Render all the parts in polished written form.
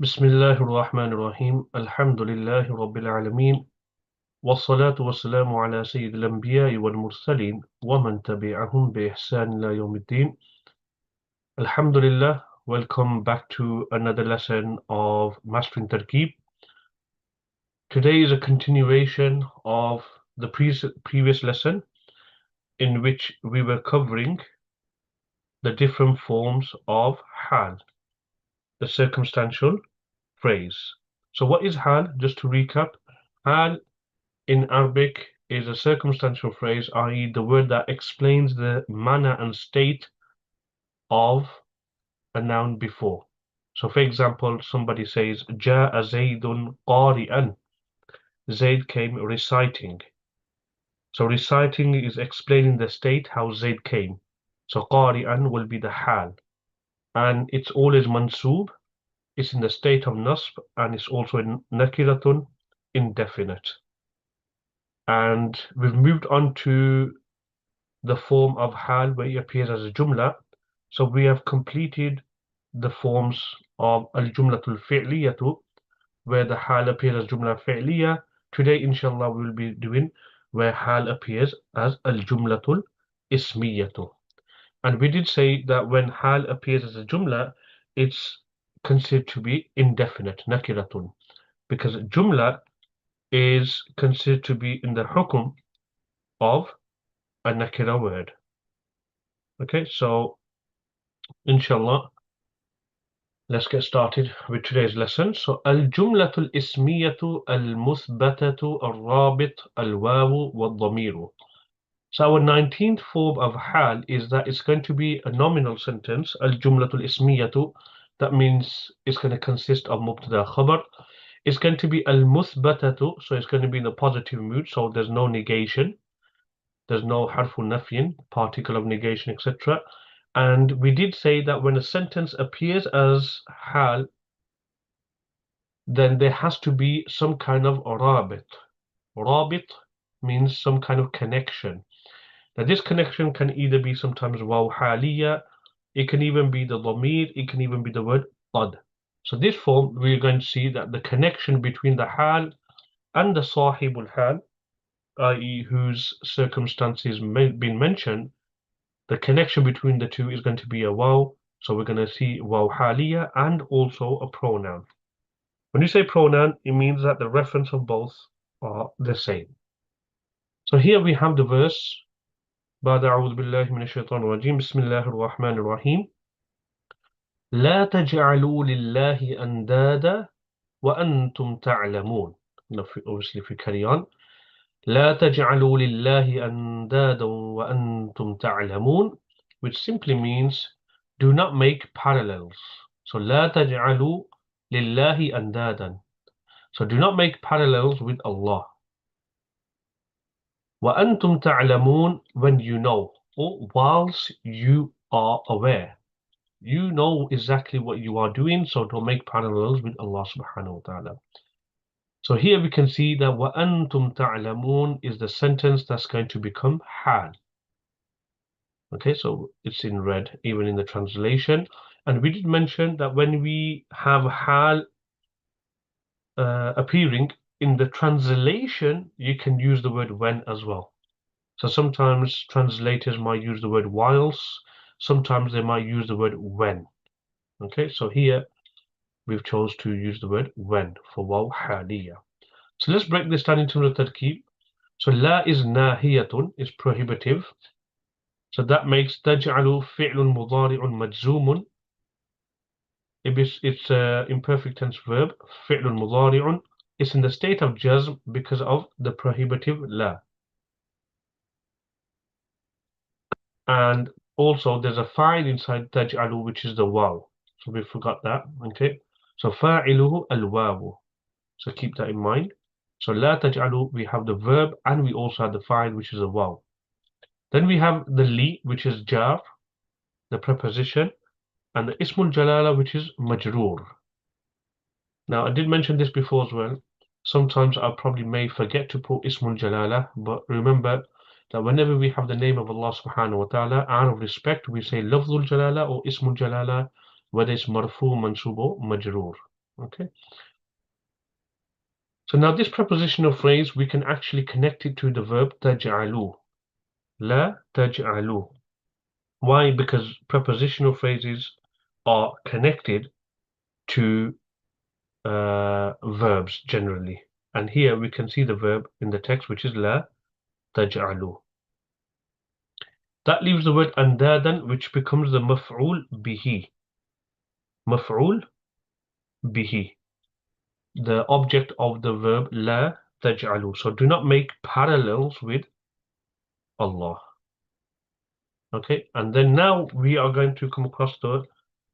بسم الله الرحمن الرحيم الحمد لله رب العالمين والصلاة والسلام على سيد الأنبياء والمرسلين ومن تبعهم بإحسان إلى يوم الدين. Alhamdulillah, welcome back to another lesson of Mastering Tarkeeb. Today is a continuation of the previous lesson in which we were covering the different forms of Ḥāl, the circumstantial phrase. So what is Ḥāl? Just to recap, Ḥāl in Arabic is a circumstantial phrase, i.e. the word that explains the manner and state of a noun before. So for example, somebody says, جاء زيد قارئا. Zaid came reciting. So reciting is explaining the state, how Zaid came. So قارئا will be the Ḥāl. And it's always mansoob. It's in the state of nasb, and it's also in nakiratun, indefinite. And we've moved on to the form of Ḥāl where it appears as a jumla. So we have completed the forms of al-jumlatul fi'liyatu where the Ḥāl appears as jumla fi'liya. Today inshallah we will be doing where Ḥāl appears as al-jumlatul ismiyatu. And we did say that when Ḥāl appears as a jumla, it's considered to be indefinite, nakiratun, because jumla is considered to be in the hukum of a nakira word. Okay, so inshallah, let's get started with today's lesson. So al-jumlatul ismiyatu al-muthbatatu al-rabit al-wāw wal-ضمير. So our 19th form of Ḥāl is that it's going to be a nominal sentence, al-jumlatul ismiyatu. That means it's going to consist of mubtada khabar. It's going to be al-muthbatatu, so it's going to be in the positive mood, so there's no negation. There's no harful nafyin, particle of negation, etc. And we did say that when a sentence appears as Ḥāl, then there has to be some kind of rabit. Rabit means some kind of connection. Now this connection can either be sometimes waw haliya, it can even be the dhamir, it can even be the word qad. So this form, we're going to see that the connection between the Ḥāl and the sahibul Ḥāl, i.e. whose circumstances been mentioned, the connection between the two is going to be a waw. So we're going to see waw haliya and also a pronoun. When you say pronoun, it means that the reference of both are the same. So here we have the verse. بعد أعوذ بالله من الشيطان الرجيم بسم الله الرحمن الرحيم لا تجعلوا لله أندادا وأنتم تعلمون. Obviously في carry on. لا تجعلوا لله أندادا وأنتم تعلمون, which simply means do not make parallels. So لا تجعلوا لله أندادا. So do not make parallels with Allah. وَأَنْتُمْ تَعْلَمُونَ, when you know, or whilst you are aware. You know exactly what you are doing, so don't make parallels with Allah subhanahu wa ta'ala. So here we can see that وَأَنْتُمْ تَعْلَمُونَ is the sentence that's going to become Ḥāl. Okay, so it's in red, even in the translation. And we did mention that when we have Ḥāl appearing in the translation, you can use the word when as well. So sometimes translators might use the word whilst, sometimes they might use the word when. Okay, so here we've chose to use the word when for waw haliya. So let's break this down into the tarkeeb. So la is nahiyatun, is prohibitive. So that makes taj'alu fi'lun mudari'un majzumun. It's imperfect tense verb, fi'lun mudari'un. It's in the state of jazm because of the prohibitive la. And also there's a fa'il inside taj'alu, which is the waw. So we forgot that, okay? So fa'iluhu al-waw. So keep that in mind. So la taj'alu, we have the verb and we also have the fa'il, which is a waw. Then we have the li, which is jar, the preposition, and the ismul jalala, which is majroor. Now I did mention this before as well. Sometimes I probably may forget to put ismul jalala, but remember that whenever we have the name of Allah subhanahu wa ta'ala, out of respect, we say lafzul jalala or ismul jalala, whether it's marfu, mansub or majroor. Okay. So now this prepositional phrase, we can actually connect it to the verb تجعلوا. لا تجعلوا. Why? Because prepositional phrases are connected to verbs generally. And here we can see the verb in the text, which is لا تجعلوا. That leaves the word أندادا, which becomes the مفعول به. مفعول به. The object of the verb لا تجعلوا. So do not make parallels with Allah. Okay, and then now we are going to come across the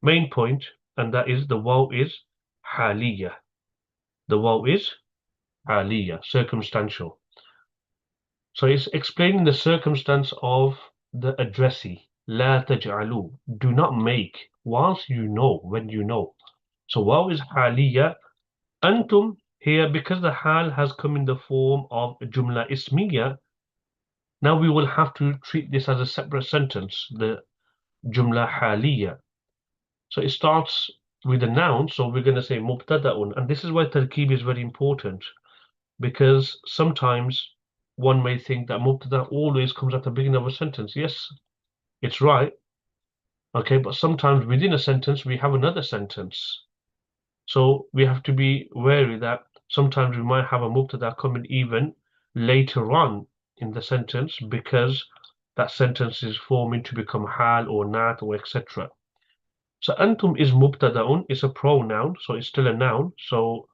main point, and that is the waw is حالية. The waw is حالية, circumstantial. So it's explaining the circumstance of the addressee. لا تجعلوا. Do not make, whilst you know, when you know. So waw is حالية. أنتم here, because the hal has come in the form of jumla ismiya, now we will have to treat this as a separate sentence, the jumla haliya. So it starts with a noun, so we're going to say mubtada'un, and this is why tarkeeb is very important, because sometimes one may think that mubtada always comes at the beginning of a sentence. Yes, it's right. Okay, but sometimes within a sentence we have another sentence. So we have to be wary that sometimes we might have a mubtada coming even later on in the sentence because that sentence is forming to become hal or nat or etc. So antum is mubtada'un, is a pronoun, so it's still a noun, so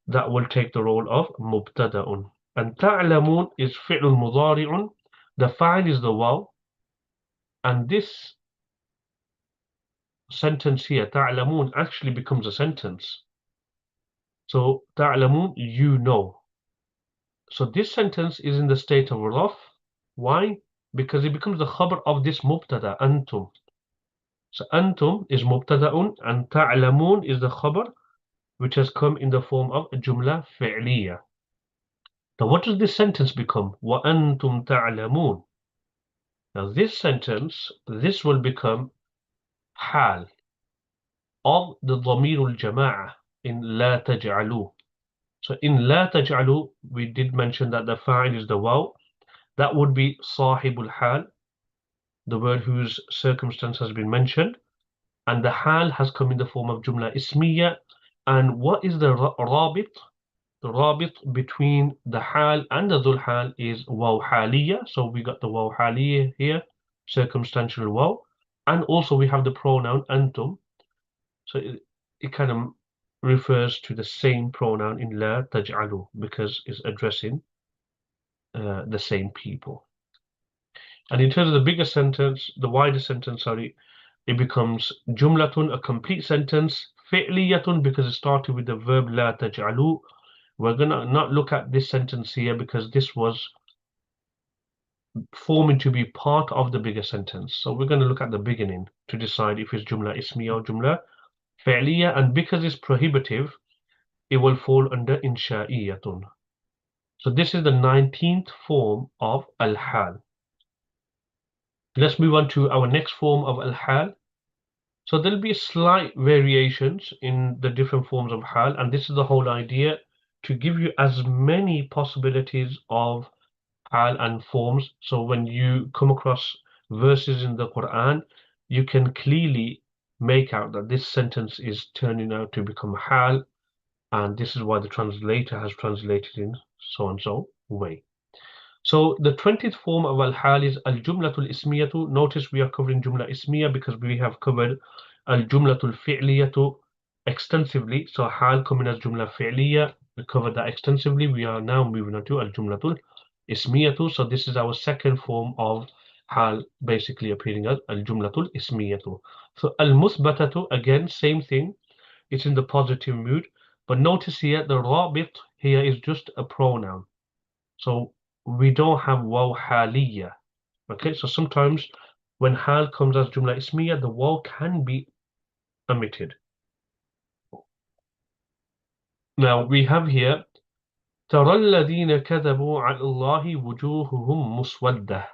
that will take the role of mubtada'un. And ta'lamun is fi'lun mudari'un, the fa'il is the waw, and this sentence here, ta'lamun, actually becomes a sentence. So ta'lamun, you know. So this sentence is in the state of raf. Why? Because it becomes the khabar of this mubtada, antum. So antum is mubtada'un and ta'lamun is the khabar which has come in the form of jumla fi'liya. Now what does this sentence become? Wa antum ta'lamun. Now this sentence, this will become hal of the ضمير الجماعة in لا تجعلوا. So in لا تجعلوا, we did mention that the fa'il is the waw. That would be صاحب الحال, the word whose circumstance has been mentioned, and the hal has come in the form of jumla ismiya. And what is the rabit? The rabit between the hal and the dhul hal is waw haliya. So we got the waw haliya here, circumstantial waw, and also we have the pronoun antum. So it kind of refers to the same pronoun in la taj'alu because it's addressing the same people. And in terms of the bigger sentence, the wider sentence, sorry, it becomes jumlatun, a complete sentence, fi'liyatun, because it started with the verb la taj'alu. We're gonna not look at this sentence here because this was forming to be part of the bigger sentence. So we're going to look at the beginning to decide if it's jumla ismiya or jumla fi'liya, and because it's prohibitive, it will fall under insha'iyatun. So this is the 19th form of al-hal. Let's move on to our next form of al-hal. So there'll be slight variations in the different forms of hal, and this is the whole idea, to give you as many possibilities of hal and forms. So when you come across verses in the Quran, you can clearly make out that this sentence is turning out to become hal, and this is why the translator has translated in so and so way. So the 20th form of al-hal is al-jumlatul ismiyatu. Notice we are covering jumla ismiya because we have covered al-jumlatul fi'liyatu extensively. So hal coming as jumla fi'liya, we covered that extensively. We are now moving on to al-jumlatul ismiyatu. So this is our second form of hal, basically appearing as al-jumlatul ismiyatu. So al-musbatatu, again, same thing. It's in the positive mood. But notice here, the rabit here is just a pronoun. So we don't have waw haliya. Okay, so sometimes when hal comes as jumla ismiya, the waw can be omitted. Now we have here ترى الذين كذبوا على الله وجوههم مسودة.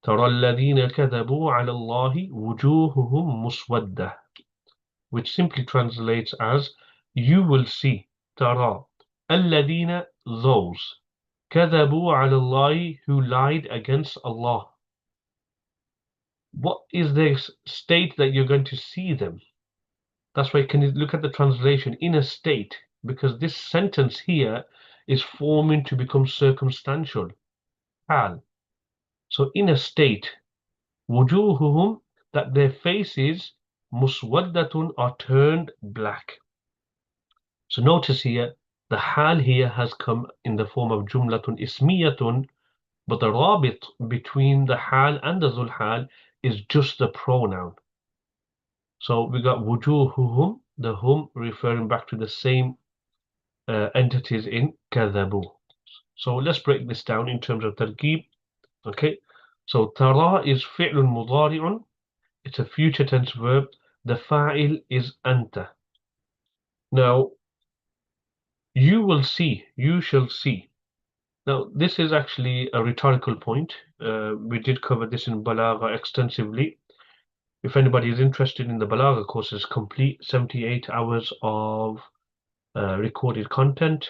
ترى الذين كذبوا على الله وجوههم مسودة, which simply translates as You will see. ترى. الذين, those. كذبوا على الله, who lied against Allah. What is the state that you're going to see them? That's why can you look at the translation, in a state, because this sentence here is forming to become circumstantial. Ḥāl. So in a state, وجوههم, that their faces مسودة are turned black. So notice here, the ḥāl here has come in the form of جملة اسمية, but the رابط between the ḥāl and the ذو الحال is just the pronoun. So we got وجوههم, the hum referring back to the same entities in كذبوا. So let's break this down in terms of tarkeeb. Okay, so ترى is فعل مضارع. It's a future tense verb. The fa'il is أنت. Now, you will see, you shall see. Now, this is actually a rhetorical point. We did cover this in Balagha extensively. If anybody is interested in the Balagha courses, complete 78 hours of recorded content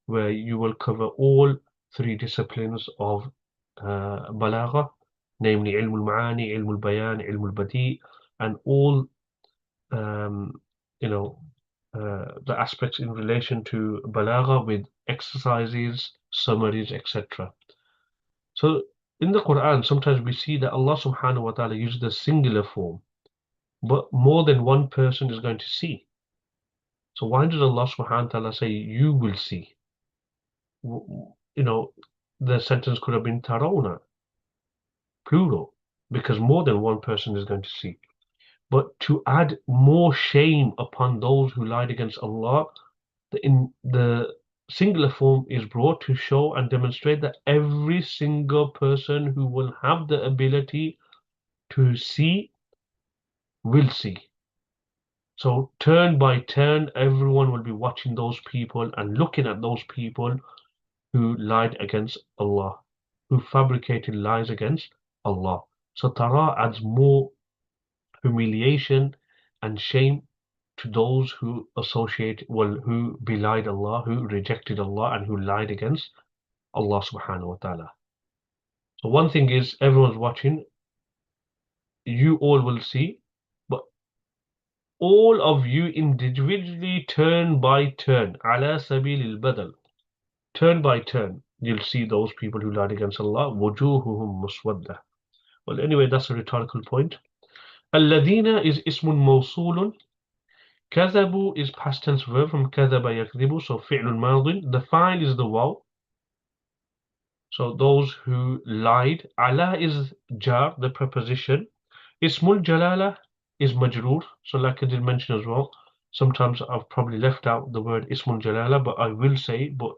where you will cover all three disciplines of Balagha, namely Ilm al-Ma'ani, Ilm al-Bayan, Ilm al-Badi, and all the aspects in relation to Balagha with exercises, summaries, etc. So in the Quran, sometimes we see that Allah subhanahu wa ta'ala uses the singular form, but more than one person is going to see. So why does Allah subhanahu wa ta'ala say, you will see? The sentence could have been tarawna, plural, because more than one person is going to see. But to add more shame upon those who lied against Allah, the singular form is brought to show and demonstrate that every single person who will have the ability to see will see. So turn by turn, everyone will be watching those people and looking at those people who lied against Allah, who fabricated lies against Allah. So tara adds more humiliation and shame to those who who belied Allah, who rejected Allah, and who lied against Allah subhanahu wa ta'ala. So one thing is, everyone's watching, you all will see, but all of you individually, turn by turn, ala sabil al-badal, turn by turn, you'll see those people who lied against Allah, wujuhuhum muswadda. Well, anyway, that's a rhetorical point. الذين is ismun mawsulun. كذبوا is past tense verb from كذب يكذب, so فعل ماض. The fa'il is the واو, so those who lied. على is jar, the preposition. Ismul jalala is majroor, so like I did mention as well, sometimes I've probably left out the word ismul jalala, but I will say, but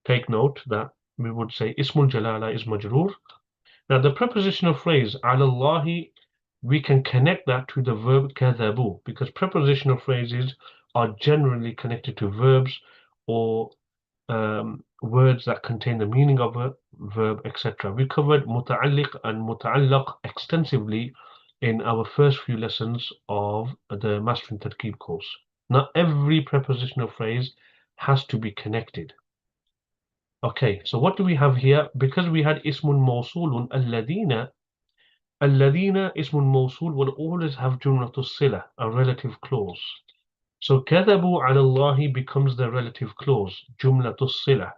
take note that we would say ismul jalala is majroor. Now the prepositional phrase على الله, we can connect that to the verb كذبوا, because prepositional phrases are generally connected to verbs or words that contain the meaning of a verb, etc. We covered متعلق and متعلق extensively in our first few lessons of the Mastering Tarkeeb course. Not every prepositional phrase has to be connected. Okay, so what do we have here? Because we had ismun mawsulun, الذين ismun mawsul will always have jumlatul sila, a relative clause. So كذبوا على الله becomes the relative clause, jumlatul sila.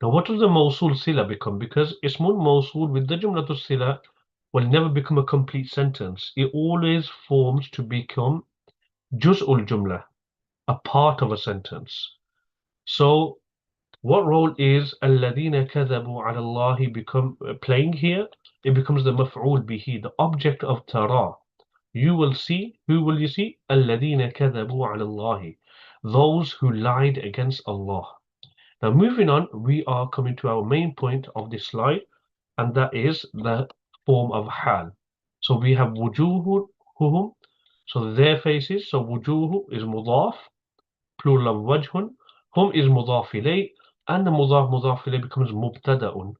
Now what does the mawsul sila become? Because ismun mawsul with the jumlatul sila will never become a complete sentence. It always forms to become juz'ul jumla, a part of a sentence. So what role is الذين كذبوا على الله playing here? It becomes the maf'ul bihi, the object of tara. You will see, who will you see? الذين كذبوا على الله, those who lied against Allah. Now moving on, we are coming to our main point of this slide, and that is the form of ḥāl. So we have wujuhuhum, so their faces. So wujuhu is mudaf, plural of wajhun. Hum is mudaf ilayh, and the mudaf ilayh becomes mubtada'un.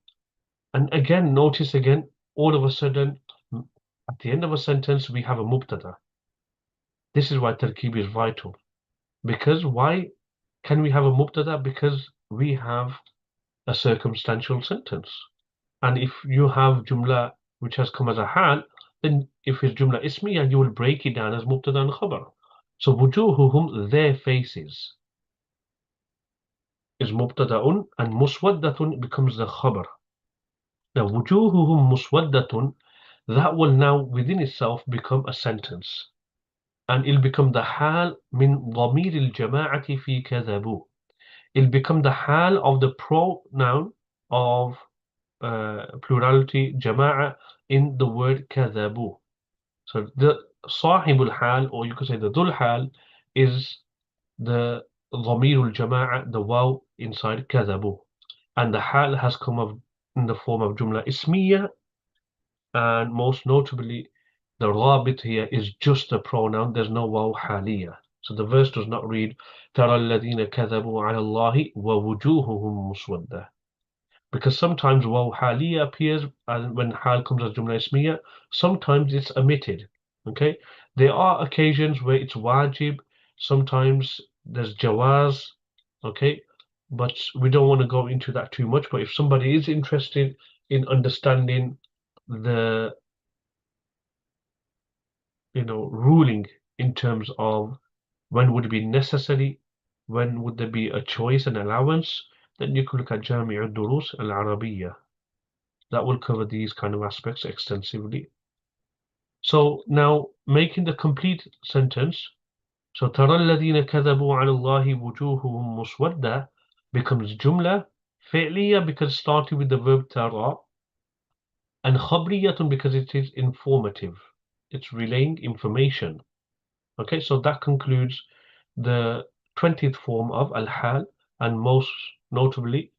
And again, notice again, all of a sudden, at the end of a sentence, we have a mubtada. This is why tarkeeb is vital. Because why can we have a mubtada? Because we have a circumstantial sentence. And if you have jumla which has come as a hal, then if it's jumla ismiya, you will break it down as mubtada and khabar. So wujuhuhum, their faces, is mubtada'un, and muswaddatun becomes the khabar. Now wujuhuhum muswaddatun, that will now within itself become a sentence. And it'll become the hal min dhamir al-jama'ati fi kadhabu. It'll become the hal of the pronoun of plurality jama'a in the word kadhabu. So the sahibul hal, or you could say the dhul hal, is the dhamirul jama'a, the waw inside kadhabu. And the hal has come of, in the form of jumla ismiya, and most notably the rabit here is just a pronoun, there's no waw haliya. So the verse does not read تَرَى الَّذِينَ كَذَبُوا عَلَى اللَّهِ وَوُجُوهُهُم مُسْوَدَّةٌ, because sometimes waw haliya appears and when hal comes as jumla ismiya, sometimes it's omitted. Okay, there are occasions where it's wajib, sometimes there's jawaz. Okay, but we don't want to go into that too much. But if somebody is interested in understanding the ruling in terms of when would it be necessary, when would there be a choice and allowance, then you could look at Jami' al-Durus al-Arabiyya. That will cover these kind of aspects extensively. So now making the complete sentence, so تَرَى الَّذِينَ كَذَبُوا عَلَى اللَّهِ وُجُوهُهُم مُسْوَدَّةٌ becomes jumla fi'liya because starting with the verb tara, and khabriyatun because it is informative, it's relaying information. Okay, so that concludes the 20th form of al-hal, and most notably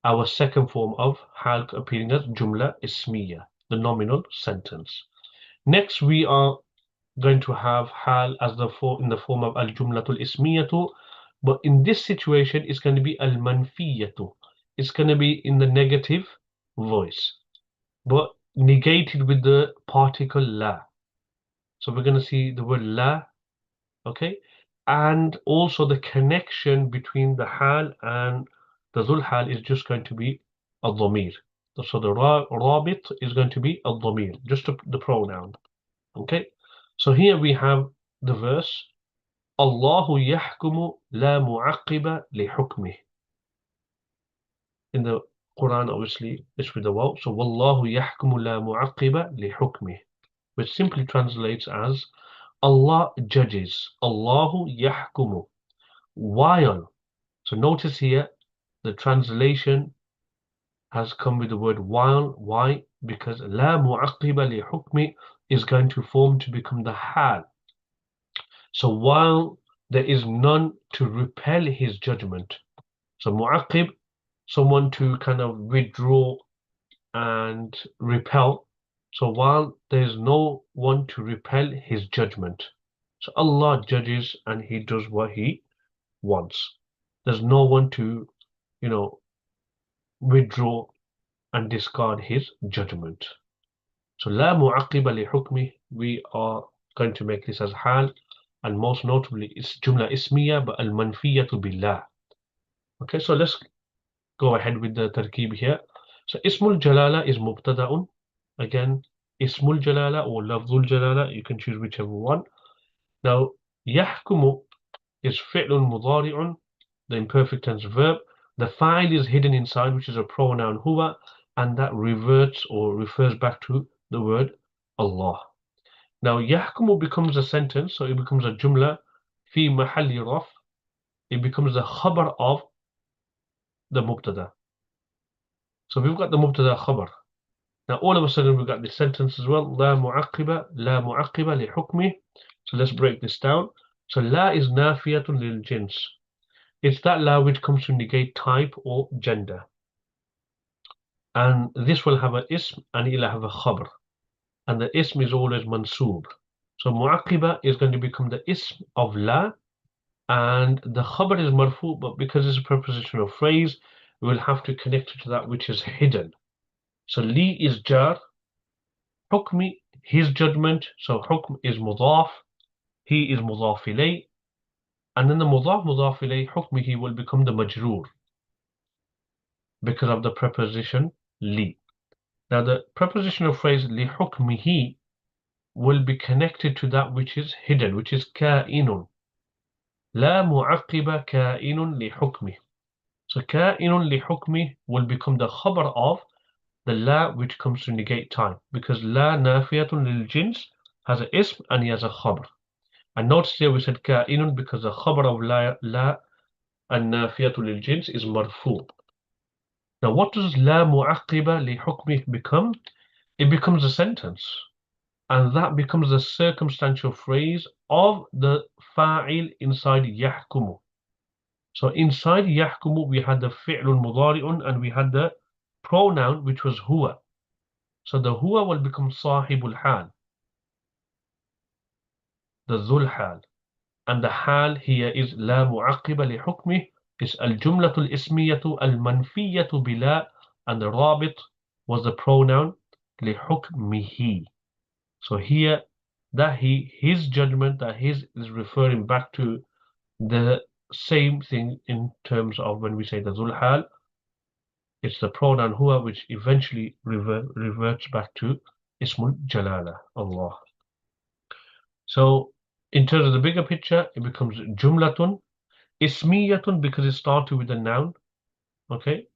our second form of hal appearing as jumla ismiya, the nominal sentence. Next we are going to have hal as in the form of al-jumlatul ismiyatu, but in this situation it's going to be al-manfiyatu. It's going to be in the negative voice, but negated with the particle la. So we're going to see the word la, okay, and also the connection between the hal and the dhul hal is just going to be al-dhamir. So the rabit is going to be al-dhamir, just the pronoun. Okay, so here we have the verse Allahu yahkumu la mu'aqqiba li hukmih. In the Quran, obviously, it's with the waw. So Wallahu yahkumu la mu'aqqiba li hukmih, which simply translates as Allah judges. Allahu yahkumu. While. So notice here the translation has come with the word while. Why? Because la mu'aqqiba li hukmi is going to form to become the hal. So while there is none to repel his judgment. So mu'aqqib, someone to kind of withdraw and repel. So while there is no one to repel his judgment. So Allah judges and he does what he wants. There's no one to, withdraw and discard his judgment. So la mu'aqqiba li hukmi, we are going to make this as hal, and most notably it's jumla ismiya but al-manfiyatu billah. Okay, so let's go ahead with the tarkeeb here. So ismul jalala is mubtada'un. Again, ismul jalala or lafzul jalala, you can choose whichever one. Now yahkumu is fi'lun mudari'un, the imperfect tense verb. The fa'il is hidden inside, which is a pronoun huwa, and that reverts or refers back to the word Allah. Now yahkumu becomes a sentence, so it becomes a jumla fi mahalli raf. It becomes the khabar of the mubtada. So we've got the mubtada khabar. Now all of a sudden we've got this sentence as well. La mu'aqqiba li hukmi. So let's break this down. So la is nafiyatun lil jins. It's that la which comes to negate type or gender. And this will have an ism and it'll have a khabar. And the ism is always mansoob. So mu'aqqiba is going to become the ism of la, and the khabar is marfu, but because it's a prepositional phrase, we will have to connect it to that which is hidden. So li is jar, hukmi, his judgment. So hukm is mudaf, he is mudaf ilay, And then the mudaf mudaf ilayh hukmihi will become the majroor because of the preposition li. Now the prepositional phrase li hukmihi will be connected to that which is hidden, which is ka'inun. La mu'aqqiba ka'inun li hukmih. So ka'inun li hukmih will become the khabar of the la which comes to negate time, because la nafiyatun lil jins has an ism and he has a khabar. And notice here we said ka'inun because the khabar of la and nafiyatun lil jins is marfu. Now what does la mu'aqqiba li hukmih become? It becomes a sentence. And that becomes the circumstantial phrase of the fa'il inside yahkumu. So inside yahkumu we had the fi'lun mudari'un and we had the pronoun which was huwa. So the huwa will become sahibul hal, the dhul hal. And the hal here is la mu'aqqiba li hukmih, is al-jumlatu al-ismiyatu al-manfiyatu bila, and the rabit was the pronoun li hukmihi. So here that his judgment, that his is referring back to the same thing in terms of when we say the dhul hal. It's the pronoun huwa which eventually reverts back to ismul jalala, Allah. So in terms of the bigger picture, it becomes jumlatun, ismiyatun because it started with a noun, okay,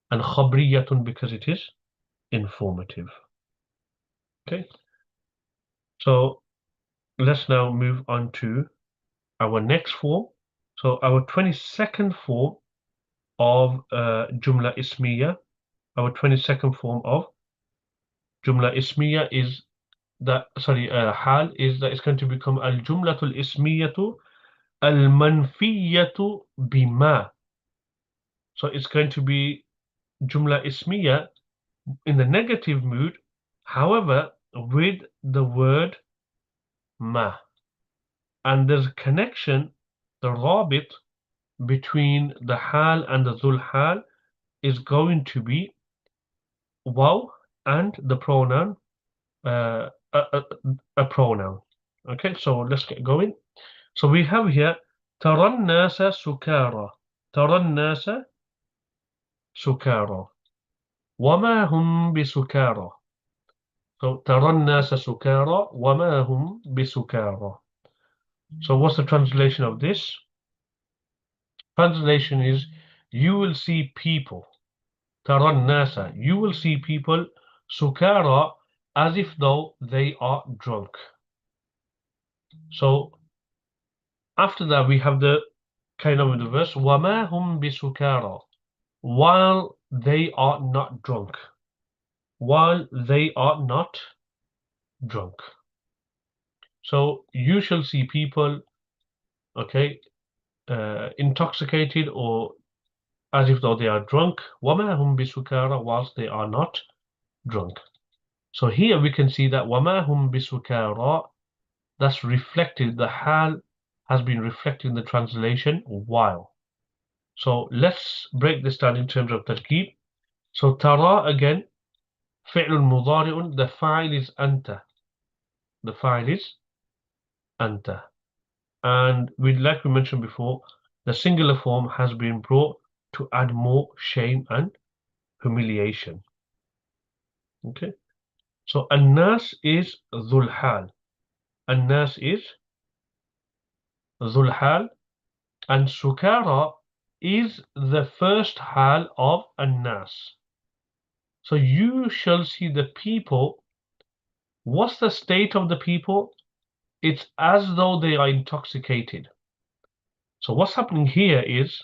and khabriyatun because it is informative. Okay, so let's now move on to our next form. So our 22nd form of jumla ismiya, our 22nd form of jumla ismiya is that, hal is that it's going to become al-jumlatul ismiyatu al-manfiyatu bima. So it's going to be jumla ismiya in the negative mood, however, with the word ma. And there's a connection, the rabit, between the hal and the dhul hal is going to be waw and the pronoun, a pronoun. Okay, so let's get going. So we have here ترى الناس سكارى, ترى الناس سكارى وما هم بسكارى. So ترى الناس سكارى وما هم بسكارى. So what's the translation of this? Translation is, you will see people, ترى الناس, you will see people, سكارى, as if though they are drunk. So after that we have the kind of the verse, وما هم بسكارى, while they are not drunk, while they are not drunk. So you shall see people, okay, intoxicated or as if though they are drunk, وَمَا هُمْ بِسُكَارَى, whilst they are not drunk. So here we can see that وَمَا هُمْ بِسُكَارَى, that's reflected, the hal has been reflected in the translation while. So let's break this down in terms of tarkeeb. So tara again, فعل مضارع, the fa'il is anta. The fa'il is anta. And like we mentioned before, the singular form has been brought to add more shame and humiliation. Okay, so an-nas is dhul hal. An-nas is dhul hal, and sukara is the first hal of an-nas. So you shall see the people. What's the state of the people? It's as though they are intoxicated. So what's happening here is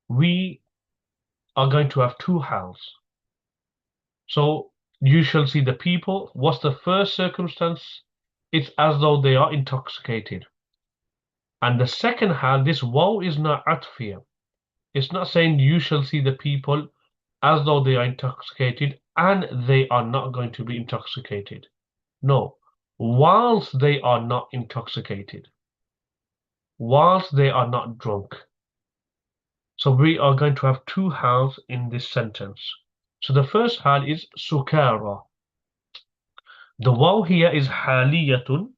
we are going to have two hals. So you shall see the people. What's the first circumstance? It's as though they are intoxicated. And the second hal, this waw is not atfiyah. It's not saying you shall see the people as though they are intoxicated and they are not going to be intoxicated. No, whilst they are not intoxicated, whilst they are not drunk. So we are going to have two hals in this sentence. So the first hal is sukara. The waw here is haliyatun,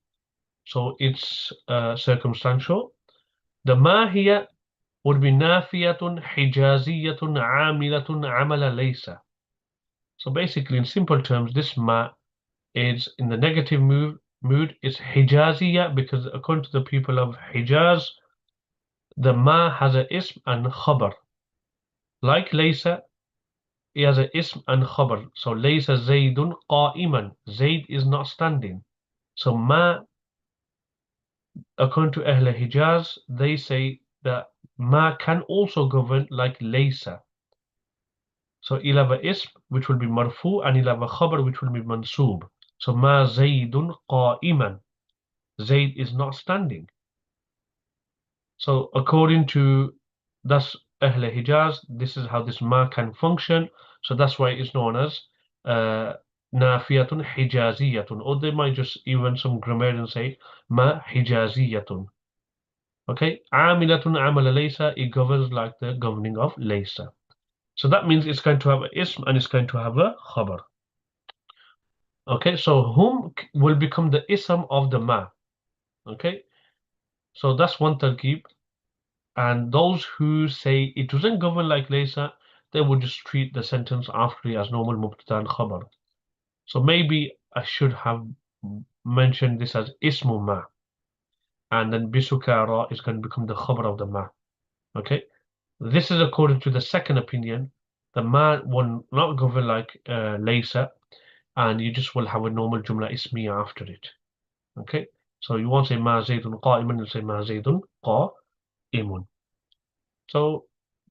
so it's circumstantial. The ma here would be nafiyatun hijaziyatun amilatun amala laysa. So basically, in simple terms, this ma is in the negative mood. It's hijaziya because according to the people of Hijaz, the ma has a ism and khabar. Like laysa, it has a ism and khabar. So laysa zaydun qa'iman. Zayd is not standing. So ma, according to Ahl Hijaz, they say that ma can also govern like laysa. So you'll have a ism which will be marfu and you'll have a khabar which will be mansoob. So ma zaydun qa'iman. Zayd is not standing. So according to that's Ahl Hijaz, this is how this ma can function. So that's why it's known as nafiyatun hijaziyatun. Or they might just even some grammarians say ma hijaziyatun. Okay, amilatun amala laysa, it governs like the governing of laysa. So that means it's going to have an ism and it's going to have a khabar. Okay, so whom will become the ism of the ma. Okay, so that's one tarkeeb. And those who say it doesn't govern like Laysa, they would just treat the sentence after it as normal mubtada and khabar. So maybe I should have mentioned this as ismu ma, and then bisukara is going to become the khabar of the ma. Okay, this is according to the second opinion. The ma will not govern like Laysa, and you just will have a normal jumla ismiya after it. Okay, so you won't say ma zaydun qa'iman, you say ma zaydun qa'imun. So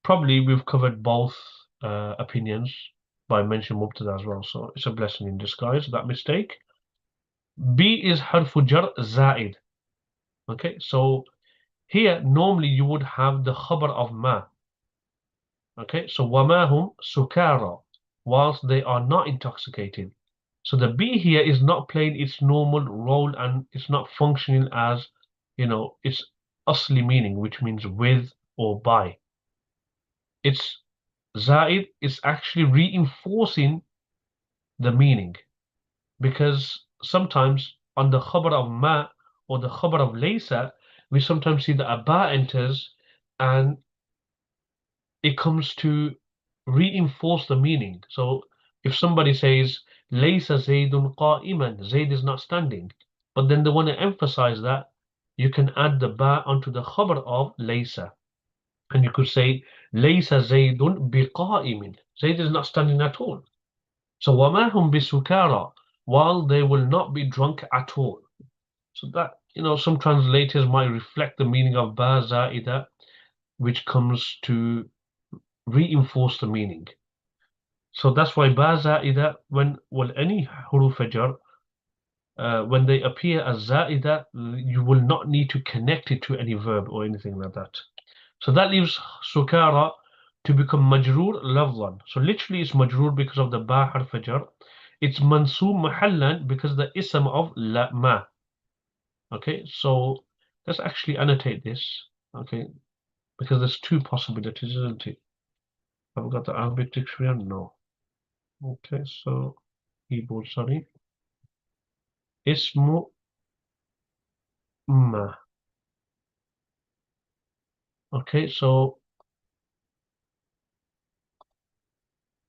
probably we've covered both opinions by mentioning mubtada as well. So it's a blessing in disguise, that mistake. B is harfu jar zaid. Okay, so here normally you would have the khabar of ma. Okay, so wamahum sukara, whilst they are not intoxicated. So the B here is not playing its normal role and it's not functioning as, its asli meaning, which means with or by. It's Zaid is actually reinforcing the meaning because sometimes on the khabar of ma or the khabar of laysa, we sometimes see the aba enters and it comes to reinforce the meaning. So if somebody says laysa zaydun qa'iman, Zayd is not standing, but then they want to emphasize that, you can add the ba onto the khabar of laysa. And you could say, Laysa Zaydun biqa'imin. Zayd is not standing at all. So وَمَا هُمْ بِسُكَارَى, while they will not be drunk at all. So that, some translators might reflect the meaning of ba za'ida, which comes to reinforce the meaning. So that's why ba za'ida, any huruf jar, when they appear as za'ida, you will not need to connect it to any verb or anything like that. So that leaves sukara to become majroor lafzan. So literally it's majroor because of the ba harf jar. It's mansoob mahallan because the ism of la ma. Okay, so let's actually annotate this. Okay, because there's two possibilities, isn't it? Have we got the Arabic dictionary? No. Okay, so keyboard, sorry. Ismu ma. Okay, so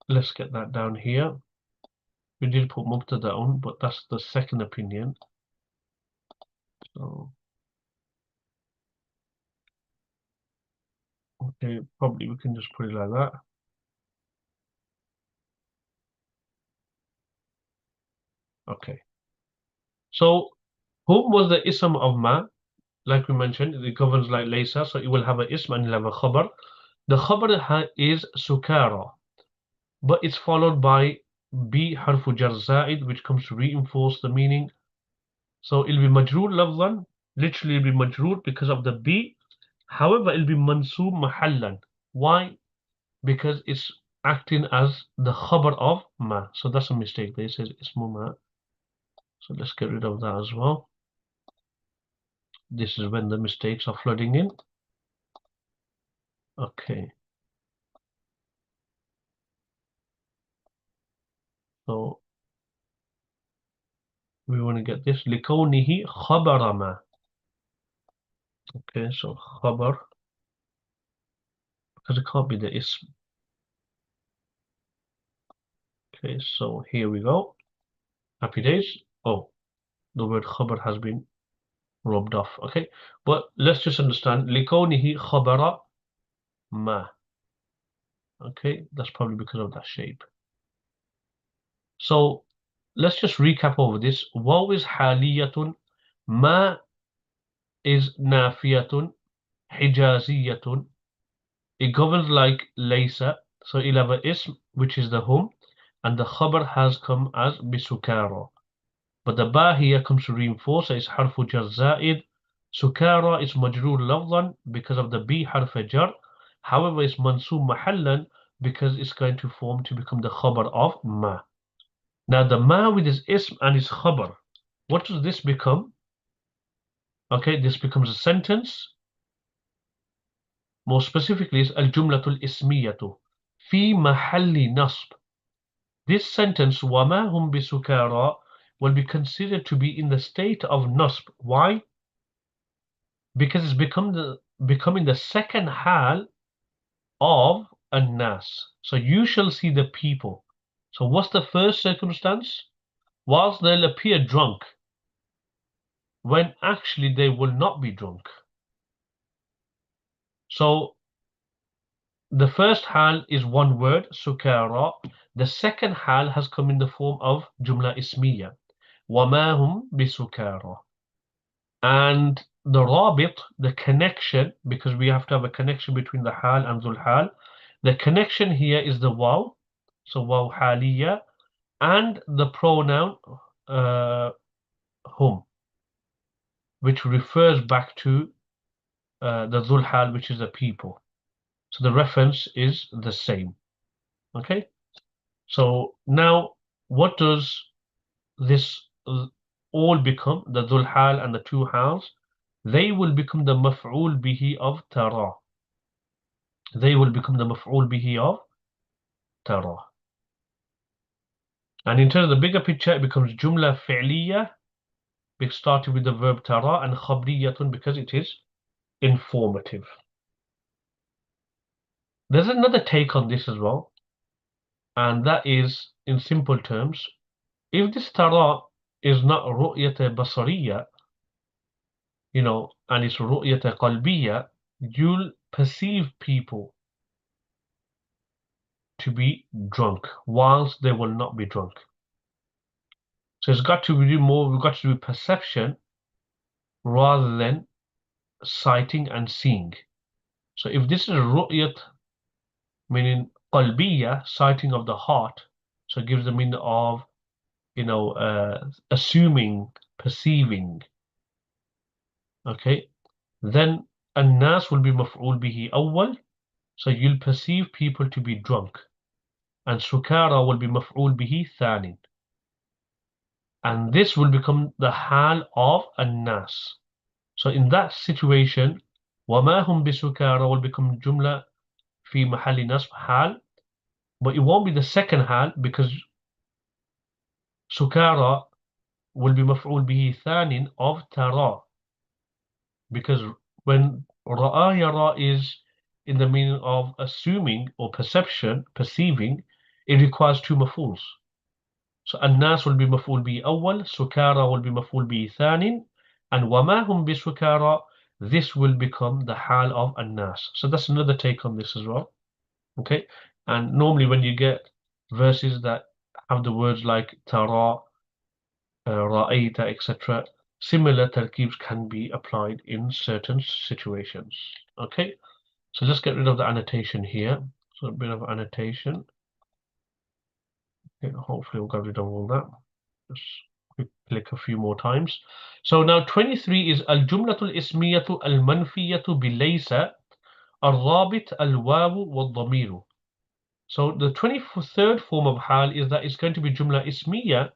let's get that down here. We did put mubtada on, but that's the second opinion. So okay, probably we can just put it like that. Okay. So whom was the ism of ma? Like we mentioned, it governs like laysa, so it will have an ism and it will have a khabar. The khabar is sukara, but it's followed by b harfu jar zaid, which comes to reinforce the meaning. So it'll be majroor lafzan, literally it'll be majroor because of the b. However, it'll be mansoob mahallan. Why? Because it's acting as the khabar of ma. So that's a mistake. They says ismu ma. So let's get rid of that as well. This is when the mistakes are flooding in. Okay. So we want to get this لكونه خبر ما. Okay, so khabar, because it can't be the ism. Okay, so here we go. Happy days. Oh, the word khabar has been rubbed off. Okay, but let's just understand. لكونه خبر ما. Okay, that's probably because of that shape. So let's just recap over this. واو is حالية, ما is نافية, حجازية. It governs like Laysa. So you'll have a ism, which is the whom, and the khabar has come as bisukara. But the ba here comes to reinforce. It's harfu jar zaid. Sukara is majroor lafzan because of the b harf jar. However, it's mansub mahallan because it's going to form to become the khabar of ma. Now the ma with its ism and its khabar, what does this become? Okay, this becomes a sentence. More specifically, is al-jumlatul ismiyatu fi mahalli nasb. This sentence, وَمَا هُمْ بِسُكَارَى, will be considered to be in the state of nasb. Why? Because it's becoming the second hal of an-nas. So you shall see the people. So what's the first circumstance? Whilst they'll appear drunk, when actually they will not be drunk. So the first hal is one word, sukara. The second hal has come in the form of jumla ismiya. وَمَا هُمْ بِسُكَارَى. And the rabit, the connection, because we have to have a connection between the hal and dhul hal. The connection here is the waw, so waw haliya, and the pronoun hum, which refers back to the dhul hal, which is the people. So the reference is the same. Okay. So now, what does this all become? The dhul hal and the two hals, they will become the maf'ul bihi of tara. They will become the maf'ul bihi of tara. And in terms of the bigger picture, it becomes jumla fi'liya, starting with the verb tara, and khabriyatun because it is informative. There's another take on this as well, and that is, in simple terms, if this tara is not ru'yata basariya, and it's ru'yata qalbiya, you'll perceive people to be drunk whilst they will not be drunk. So it's got to be more, we've got to do perception rather than sighting and seeing. So if this is ru'yat, meaning qalbiya, sighting of the heart, so it gives the meaning of, assuming, perceiving. Okay, then an-nas will be maf'ul bihi awwal, so you'll perceive people to be drunk. And sukara will be maf'ul bihi thani. And this will become the hal of an-nas. So in that situation, وَمَا هُمْ بِسُكَارَى will become jumla fi mahalli nasb hal, but it won't be the second hal because sukara will be maf'ul bihi thanin of tara. Because when ra'a yara is in the meaning of assuming or perception, perceiving, it requires two maf'uls. So an-nas will be maf'ul bihi awwal, sukara will be maf'ul bihi thanin, and وَمَا هُمْ بِسُكَارَى, this will become the hal of an-nas. So that's another take on this as well. Okay, and normally when you get verses that have the words like tara, ra'ayta, etc., similar tarkeebs can be applied in certain situations. Okay, so let's get rid of the annotation here. So a bit of annotation. Okay, hopefully we'll get rid of all that. Just quick click a few more times. So now 23 is al-jumlatul ismiyatu al-manfiyatu bi-laysa الرابط الواو والضمير. So the 23rd form of hal is that it's going to be jumla ismiya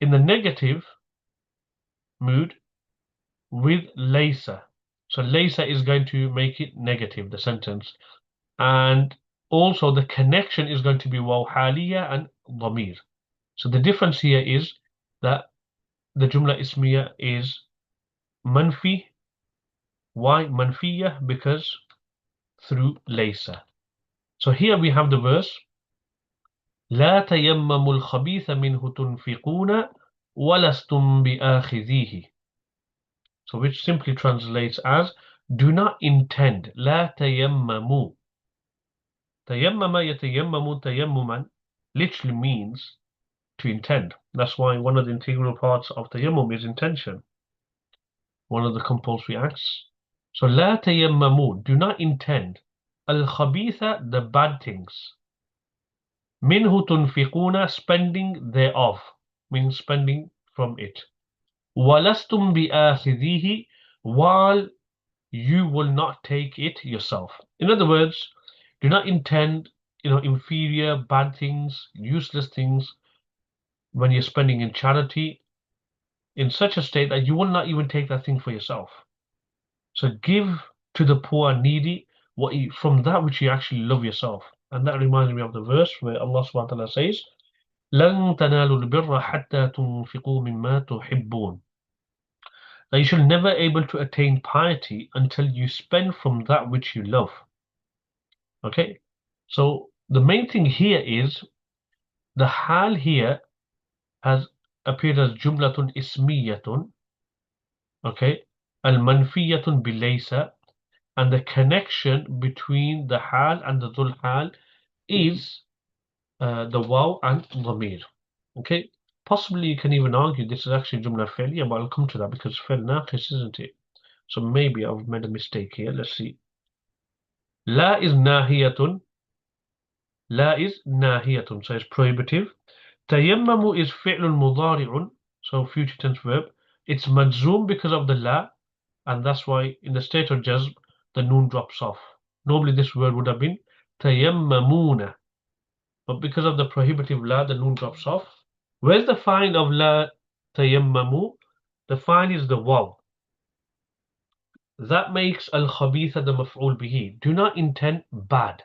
in the negative mood with laysa. So laysa is going to make it negative, the sentence. And also the connection is going to be waw haliya and dhamir. So the difference here is that the jumla ismiya is manfi Why منفية? Because through Laysa. So here we have the verse لا تيمموا الخبيث منه تنفقون ولستم بآخذيه. So which simply translates as do not intend. لا تيمموا. تيمم يتيمم تيمما literally means to intend. That's why one of the integral parts of tayammum is intention. One of the compulsory acts. So لا تيمموا, do not intend. الخبيث, the bad things. منه تنفقون, spending thereof, means spending from it. ولستم بآخذيه, while you will not take it yourself. In other words, do not intend, inferior, bad things, useless things when you're spending in charity in such a state that you will not even take that thing for yourself. So give to the poor and needy from that which you actually love yourself. And that reminds me of the verse where Allah subhanahu wa ta'ala says, لَن تَنَالُوا الْبِرَّ حَتَّى تُنْفِقُوا مِمَّا تُحِبُّونَ. That you shall never able to attain piety until you spend from that which you love. Okay? So the main thing here is the hal here has appeared as jumlatun ismiyatun. Okay? Al-manfiyatun bilaysa. And the connection between the hal and the dhul hal is the waw and dhamir. Okay, possibly you can even argue this is actually jumla fi'liya, but I'll come to that because fi'l naqis, isn't it? So maybe I've made a mistake here. Let's see. La is nahiyatun. La is nahiyatun, so it's prohibitive. Tayammamu is fi'lun mudari'un, so future tense verb. It's majzoom because of the la, and that's why in the state of jazm the noon drops off. Normally this word would have been tayammamuna, but because of the prohibitive la, the noon drops off. Where's the fine of la tayammamu? The fine is the waw. That makes al-khabitha the maf'ul bihi. Do not intend bad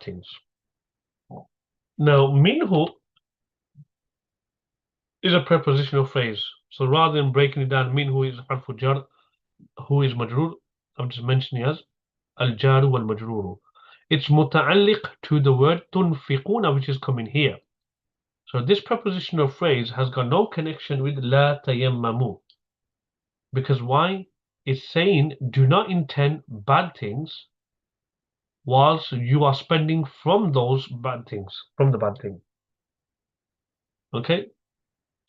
things. Now, minhu is a prepositional phrase. So rather than breaking it down, minhu is harfu jar, who is majroor, I'm just mentioning as al-jaru wal-majruru. It's muta'alliq to the word tunfiquna, which is coming here. So this prepositional phrase has got no connection with la tayammamu. Because why? It's saying do not intend bad things whilst you are spending from those bad things, from the bad thing. Okay?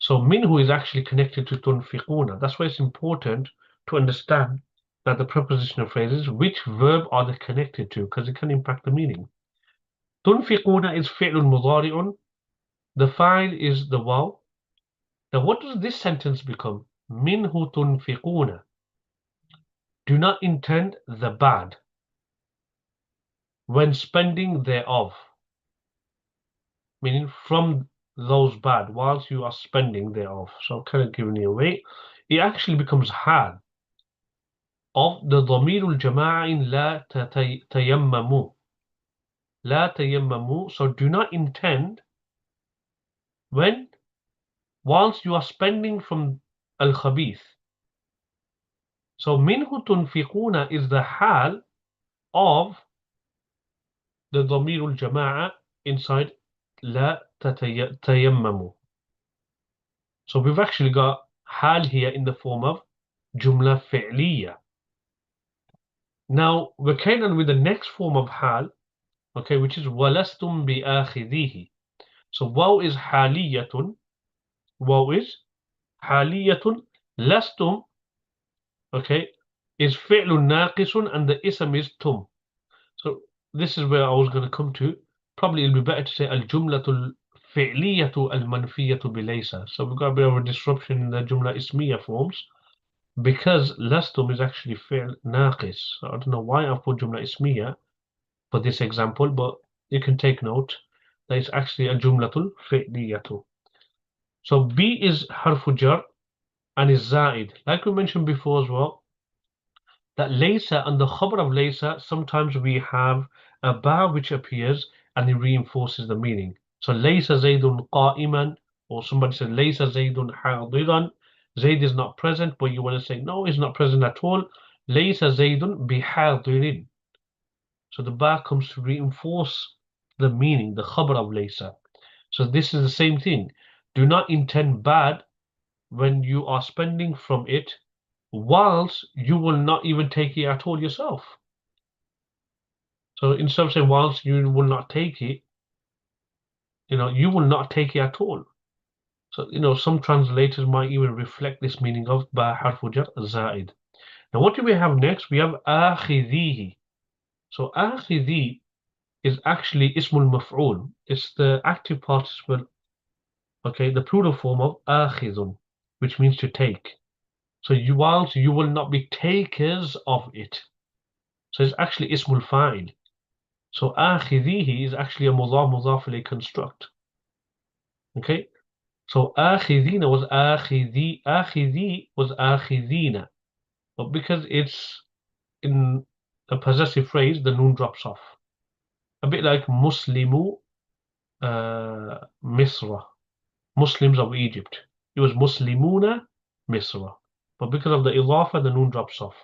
So minhu is actually connected to tunfiquna. That's why it's important to understand that the prepositional phrases, which verb are they connected to, because it can impact the meaning. Tunfiquna is fi'lun mudari'un. The file is the waw. Now what does this sentence become? Minhu tunfiquna. Do not intend the bad when spending thereof. Meaning from those bad whilst you are spending thereof. So I'm kind of giving you away. It actually becomes hal of the ضمير الجماعة in لا تيمموا. لا تيمموا. So do not intend whilst you are spending from al-khabith. So منه تنفقون is the hal of the ضمير الجماعة inside لا تيمموا. So we've actually got hal here in the form of jumla fi'liya. Now we're carrying on with the next form of hal, okay, which is walastum bi'akhidhihi. So waw is haliyatun. Waw is haliyatun. Lastum, okay, is fi'lun naqisun, and the ism is tum. So this is where I was going to come to. Probably it'll be better to say al-jumlatul fi'liyatu al-manfiyatu bilaysa. So we've got a bit of a disruption in the jumla ismiya forms, because lastum is actually fi'l naqis. So I don't know why I put jumla ismiya for this example, but you can take note that it's actually a jumlatul fi'liyatu. So B is harfu jar and is zaid. Like we mentioned before as well, that laysa and the khabar of laysa, sometimes we have a ba which appears and it reinforces the meaning. So laysa zaydun qa'iman, or somebody said laysa zaydun hadiran. Zayd is not present, but you want to say, no, it's not present at all. Laysa Zaydun bihadirin. So the ba comes to reinforce the meaning, the khabar of Laysa. So this is the same thing. Do not intend bad when you are spending from it, whilst you will not even take it at all yourself. So instead of saying whilst you will not take it, you will not take it at all. So, some translators might even reflect this meaning of ba harfu jar zaid. Now, what do we have next? We have akhidhihi. So, akhidhi is actually ismul maf'ul. It's the active participle, okay, the plural form of akhidhun, which means to take. So, whilst you will not be takers of it. So, it's actually ismul fa'il. So, akhidhihi is actually a mudhaf ilayh construct. Okay? So akhidina was akhidhi was akhidina. But because it's in a possessive phrase, the noon drops off. A bit like Muslimu Misra. Muslims of Egypt. It was Muslimuna Misra. But because of the idafa, the noon drops off.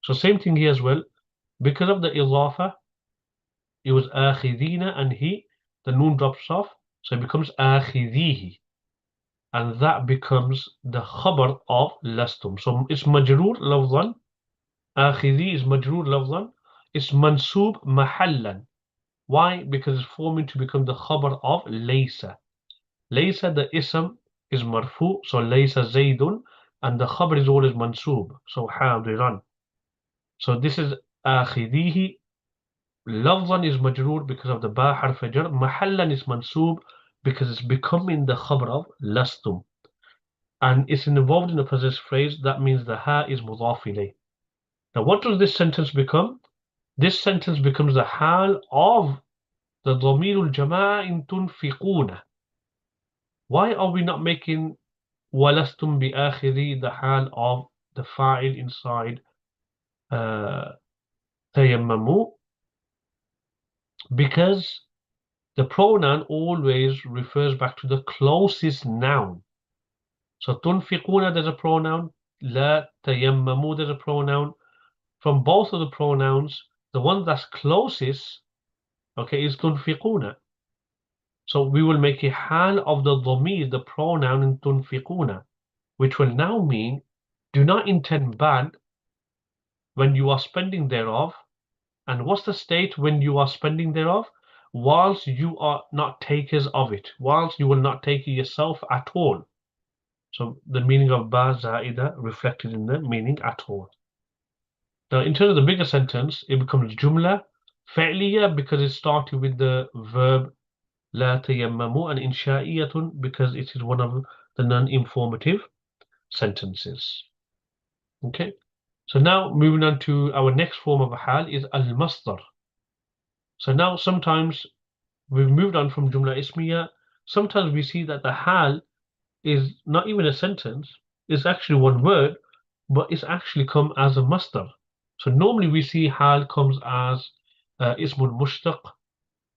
So same thing here as well. Because of the idafa, it was akhidina and the noon drops off. So it becomes akhidhihi. And that becomes the khabar of lastum. So it's majroor lafzan. Akhidhi is majroor lafzan. It's mansoob mahallan. Why? Because it's forming to become the khabar of laysa. Laysa, the ism, is marfu, so laysa zaydun, and the khabar is always mansoob, so hadiran. So this is akhidhihi. Lafzan is majroor because of the ba harf jar. Mahallan is mansoob because it's becoming the khabar of lastum. And it's involved in a possessive phrase. That means the ha is mudhaf ilayh. Now, what does this sentence become? This sentence becomes the hal of the dhamirul jama'a in tunfiquna. Why are we not making walastum bi akhiri the hal of the fa'il inside tayammamu? Because the pronoun always refers back to the closest noun. So tunfiquna, there's a pronoun. La tayammamu, there's a pronoun. From both of the pronouns, the one that's closest, okay, is tunfiquna. So we will make a hal of the dhamir, the pronoun in tunfiquna, which will now mean do not intend bad when you are spending thereof. And what's the state when you are spending thereof? Whilst you are not takers of it, whilst you will not take it yourself at all. So the meaning of ba zaida reflected in the meaning at all. Now, in terms of the bigger sentence, it becomes jumla fi'liya because it started with the verb la tayammamu, and insha'iyatun because it is one of the non-informative sentences. Okay, so now moving on to our next form of a hal is al-masdar. So now sometimes we've moved on from jumla ismiya. Sometimes we see that the hal is not even a sentence, it's actually one word, but it's actually come as a masdar. So normally we see hal comes as ismul mushtaq,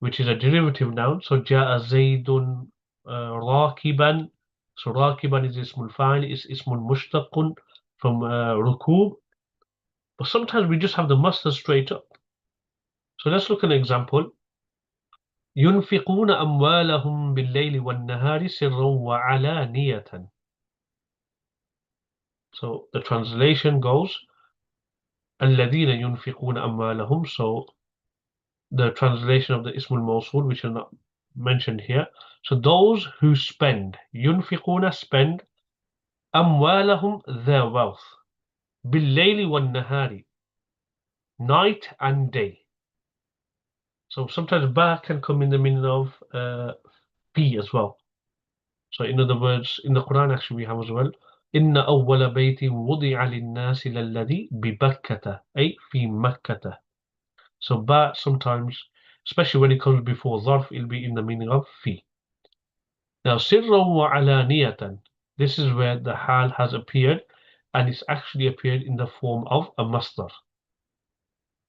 which is a derivative noun. So ja'a zaydun rakiban. So rakiban is ismul fa'il, is ismul mushtaqun from rukub. But sometimes we just have the masdar straight up. So let's look at an example. ينفقون أموالهم بالليل والنهار سرا وعلانية. So the translation goes الذين ينفقون أموالهم. So the translation of the Ismul Mawsul, which are not mentioned here. So those who spend, ينفقون, spend, أموالهم, their wealth, بالليل والنهار, night and day. So sometimes ba can come in the meaning of fi as well. So in other words, in the Quran actually we have as well إن أول بيت وضع للناس للذي ببكة أي في مكة. So ba sometimes, especially when it comes before zarf, it'll be in the meaning of fi. Now sirran wa alaniyatan, this is where the hal has appeared, and it's actually appeared in the form of a masdar.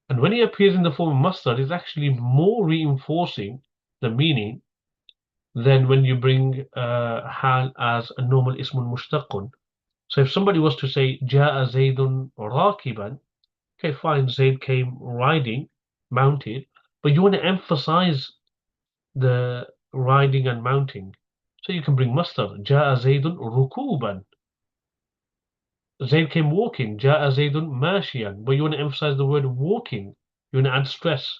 And when it appears in the form of masdar, it's actually more reinforcing the meaning than when you bring hal as a normal ismun mushtaqun. So if somebody was to say جاء زيد راكبا, okay, fine, Zaid came riding, mounted, but you want to emphasize the riding and mounting. So you can bring Masdar. جاء زيد ركوبا. Zaid came walking. جاء زيد ماشيا. But you want to emphasize the word walking. You want to add stress.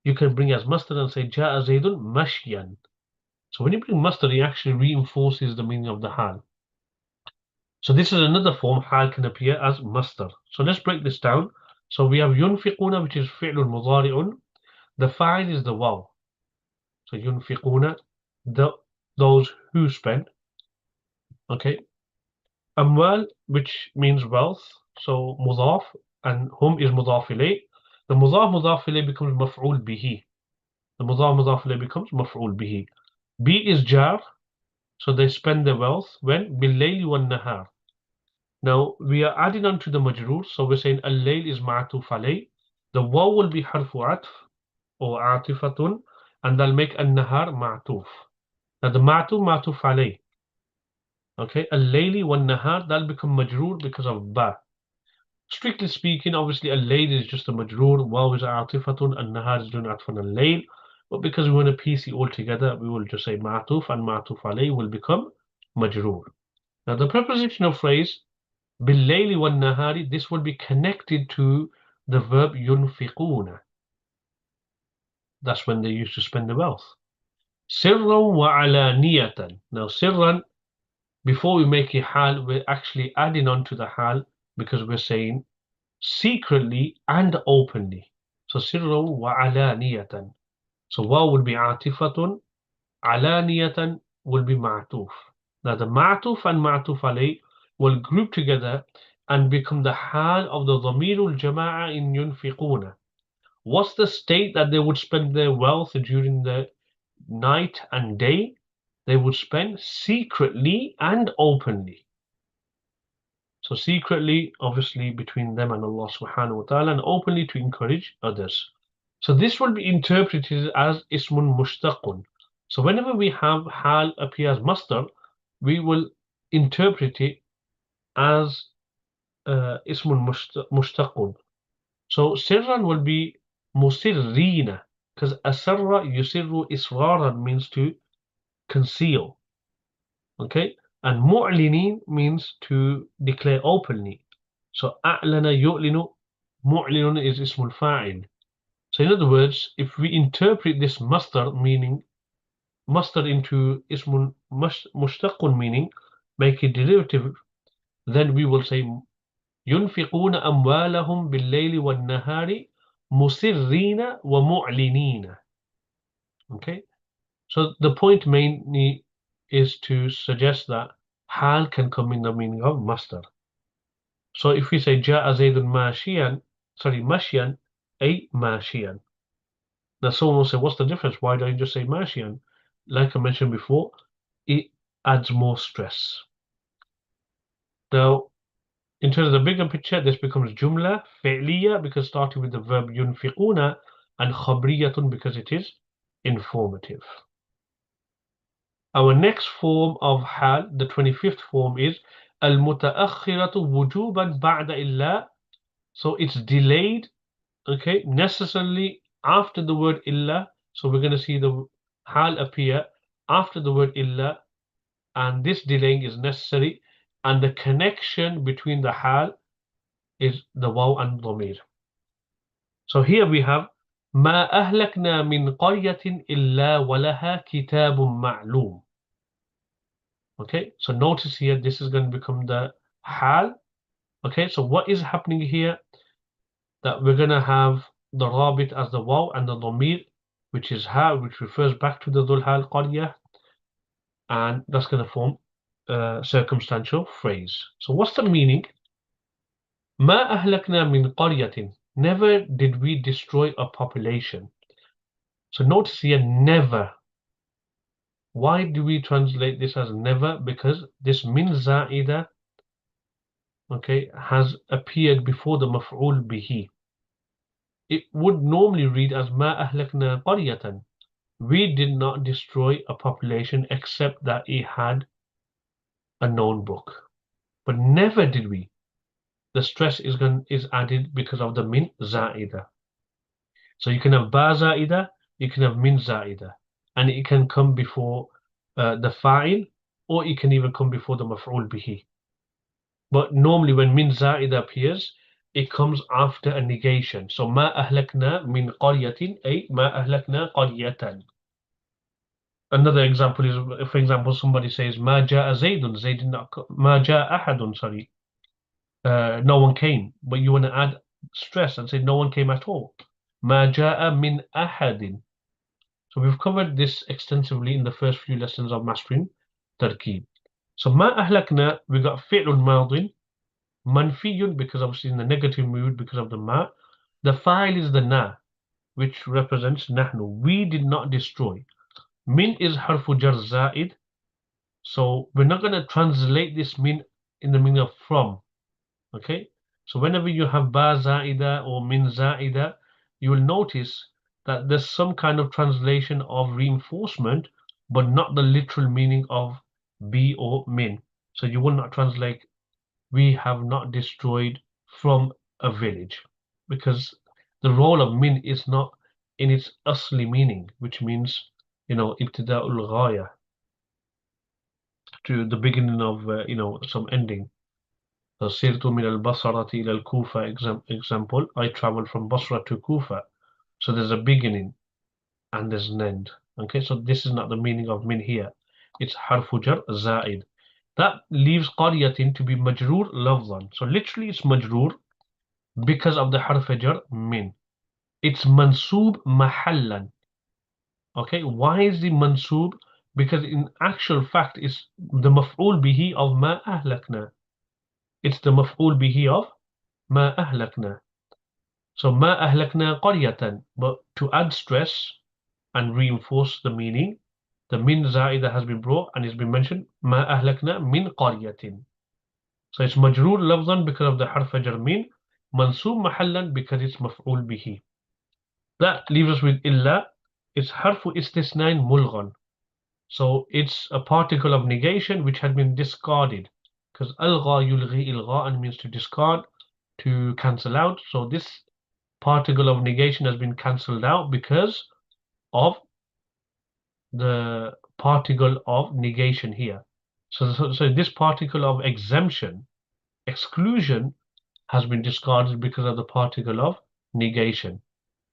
You can bring as Masdar and say جاء زيد مشيا. So when you bring Masdar, it actually reinforces the meaning of the Hal. So this is another form Hal can appear as Masdar. So let's break this down. So we have ينفقون, which is فعل مضارع. The fa'il is the Wāw. So ينفقون, those who spend. Okay. Amwal, which means wealth. So mudaf, and hum is mudaf ilayh. The mudaf ilayh becomes maf'ul bihi. The mudaf ilayh becomes maf'ul bihi. B is jar. So they spend their wealth when bil-layli wan-nahar. Now we are adding on to the majroor. So we're saying al-layl is ma'tuf alayh. The waw will be harfu atf or atifatun, and they'll make an-nahar ma'tuf. Now the ma'tuf alayh. Okay, al-layli wan-nahar, that'll become majroor because of ba. Strictly speaking, obviously al-layl is just a majroor, waw is atifatun, an-nahar is doing atfan al-layl. But because we want to piece it all together, we will just say ma'tuf, and ma'tuf alayh will become majroor. Now the prepositional phrase bil-layli wan-nahari, this will be connected to the verb yunfiquna. That's when they used to spend the wealth. Sirran wa alaniyatan. Now sirran, before we make a hal, we're actually adding on to the hal because we're saying secretly and openly. So sirran wa alaniyatan. So waw will be atifatun, alaniyatan will be ma'tuf. Now the ma'tuf and ma'tuf alayh will group together and become the hal of the dhamirul jama'a in yunfiquna. What's the state that they would spend their wealth during the night and day? They would spend secretly and openly. So secretly, obviously, between them and Allah subhanahu wa ta'ala, and openly to encourage others. So this will be interpreted as ismun mushtaqun. So whenever we have hal appear as masdar, we will interpret it as ismun mushtaqun. So sirran will be musirrina, because asarra yusirru israran means to conceal. Okay, and mu'linin means to declare openly. So a'lana yu'linu, mu'linun is ismul fa'il. So in other words, if we interpret this masdar meaning, masdar into ismun mushtaqun meaning, make it derivative, then we will say ينفقون أموالهم بالليل والنهار مسرين ومعلنين. Okay, so the point mainly is to suggest that hal can come in the meaning of masdar. So if we say جاء زيد ماشيا, ماشيا أي ماشيا. Now someone will say, what's the difference? Why don't you just say mashian? Like I mentioned before, it adds more stress. Now, in terms of the bigger picture, this becomes jumla fi'liya because starting with the verb yunfiquna, and khabriyatun because it is informative. Our next form of hal, the 25th form, is المتأخرة وجوبا بعد illā. So it's delayed, okay, necessarily after the word illā. So we're going to see the hal appear after the word illā, and this delaying is necessary, and the connection between the hal is the waw and dhamir. So here we have ما أهلكنا من قرية إلا ولها كتاب معلوم. Okay, so notice here this is going to become the hal. Okay, so what is happening here? That we're going to have the rabit as the waw and the dhamir, which is ha, which refers back to the dhul hal qaryah, and that's going to form a circumstantial phrase. So what's the meaning? ما أهلكنا من قرية. Never did we destroy a population. So notice here, never. Why do we translate this as never? Because this min za'ida, okay, has appeared before the maf'ul bihi. It would normally read as ma ahlakna qaryatan. We did not destroy a population except that it had a known book. but never did we. The stress is added because of the min za'ida. So you can have ba za'ida, you can have min za'ida, and it can come before the fa'il, or it can even come before the maf'ul bihi. But normally when min za'ida appears, it comes after a negation. So ma ahlakna min qaryatin, ay ma ahlakna qaryatan. Another example is, for example, somebody says ma ja'a zaydun, zaydun ma ja'a ahadun, sorry. No one came, but you want to add stress and say no one came at all. Ma ja'a min ahadin. So we've covered this extensively in the first few lessons of mastering Tarkeeb. So ma ahlakna, we got fi'lun madin, manfiyun, because obviously in the negative mood because of the ma. The fa'il is the na, which represents nahnu. We did not destroy. Min is harfu jar za'id. So we're not going to translate this min in the meaning of from. Okay? So whenever you have ba za'ida or min za'ida, you will notice that there's some kind of translation of reinforcement, but not the literal meaning of be or min. So you will not translate, we have not destroyed from a village, because the role of min is not in its asli meaning, which means, ibtida'ul ghaya, to the beginning of, some ending. So sirtu min al-Basrati ila al-Kufa, example, I traveled from Basra to Kufa. So there's a beginning and there's an end. Okay, so this is not the meaning of min here. It's harfu jar za'id. That leaves qaryatin to be majroor lafzan. So literally it's majroor because of the harf jar min. It's mansoob mahallan. Okay, why is the mansoob? Because in actual fact it's the maf'ul bihi of ma ahlakna. It's the maf'ul bihi of ma ahlakna. So ma ahlakna qaryatan, but to add stress and reinforce the meaning, the min za'ida has been brought and it's been mentioned ma ahlakna min qaryatin. So it's majroor lafzan because of the harf jar min, mansoob mahallan because it's maf'ul bihi. That leaves us with illā. It's harfu istisnain mulghan. So it's a particle of negation which had been discarded, because algha yulghi ilgha'an means to discard, to cancel out. So this particle of negation has been cancelled out because of the particle of negation here. So this particle of exemption, exclusion, has been discarded because of the particle of negation,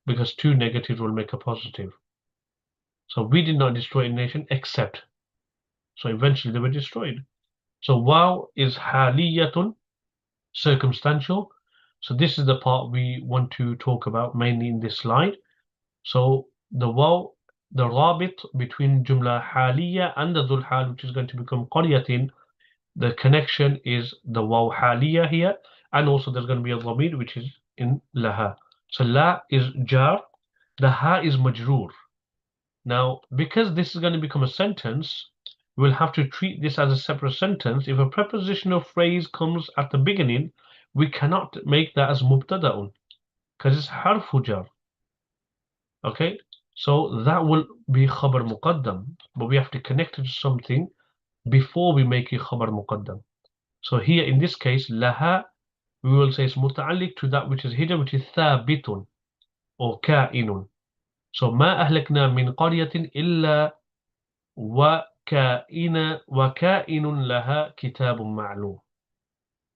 because two negatives will make a positive. So we did not destroy a nation except. So eventually they were destroyed. So Wāw is ḥāliyatun, circumstantial. So this is the part we want to talk about mainly in this slide. So the Wāw, the rabit between jumla ḥāliyya and the dhul ḥāl, which is going to become qaryatin, the connection is the Wāw ḥāliyya here, and also there's going to be a dhamir which is in laha. So la is jar, the ha is majroor. Now, because this is going to become a sentence, we'll have to treat this as a separate sentence. If a prepositional phrase comes at the beginning, we cannot make that as mubtada'un, because it's harfu jar. Okay, so that will be khabar muqaddam, but we have to connect it to something before we make it khabar muqaddam. So here in this case, laha, we will say it's muta'alliq to that which is hidden, which is thabitun or ka'inun. So ma ahlakna min qaryatin illa وكائن لها كتاب معلوم.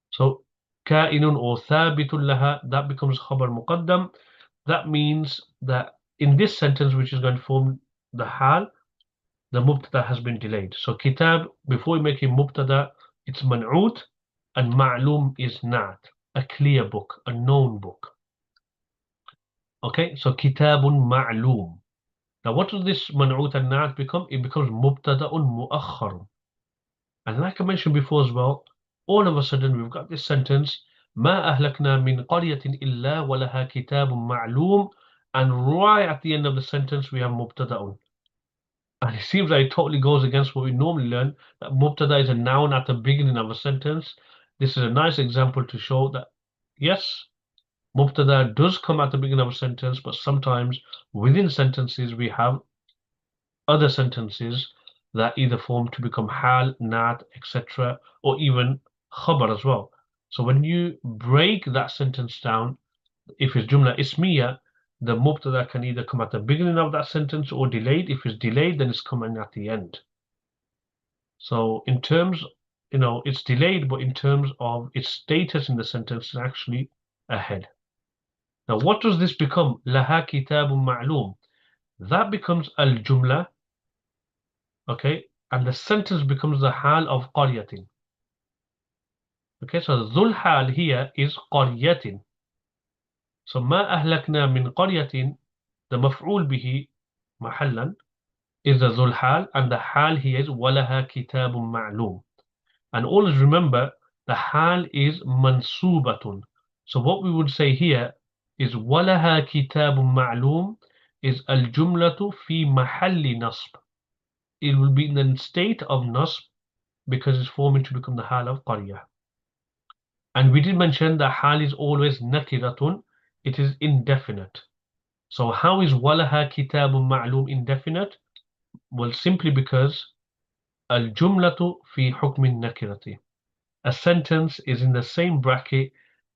So كائن or ثابت لها, that becomes خبر مقدم. That means that in this sentence, which is going to form the hal, the mubtada has been delayed. So kitab, before we make it mubtada, it's man'ut, and ma'lum is na'at, a clear book, a known book. Okay, so kitabun ma'lum. Now, what does this man'ut and na'at become? It becomes mubtada'un mu'akhkharun. And like I mentioned before as well, all of a sudden we've got this sentence, ما أهلكنا من قرية إلا ولها كتاب معلوم, and right at the end of the sentence we have mubtada'un. And it seems like it totally goes against what we normally learn, that mubtada is a noun at the beginning of a sentence. This is a nice example to show that, yes, mubtada does come at the beginning of a sentence, but sometimes within sentences we have other sentences that either form to become hal, nat, etc., or even khabar as well. So when you break that sentence down, if it's jumla ismiya, the mubtada can either come at the beginning of that sentence or delayed. If it's delayed, then it's coming at the end. So in terms, it's delayed, but in terms of its status in the sentence, it's actually ahead. Now, what does this become? Laha kitabun ma'lum. That becomes al-jumla, okay? And the sentence becomes the hal of qaryatin. Okay, so dhul hal here is qaryatin. So ma ahlakna min qaryatin, the maf'ul bihi mahallan, is the dhul hal, and the hal here is walaha kitabun ma'lum. And always remember, the hal is mansubatun. So what we would say here is walaha kitabun ma'lum is al-jumlatu fi mahalli nasb. It will be in the state of nasb because it's forming to become the hal of qaryah. And we did mention that hal is always nakiratun. It is indefinite. So how is walaha kitabun ma'lum indefinite? Well, simply because al-jumlatu fi hukmin nakirati. A sentence is in the same bracket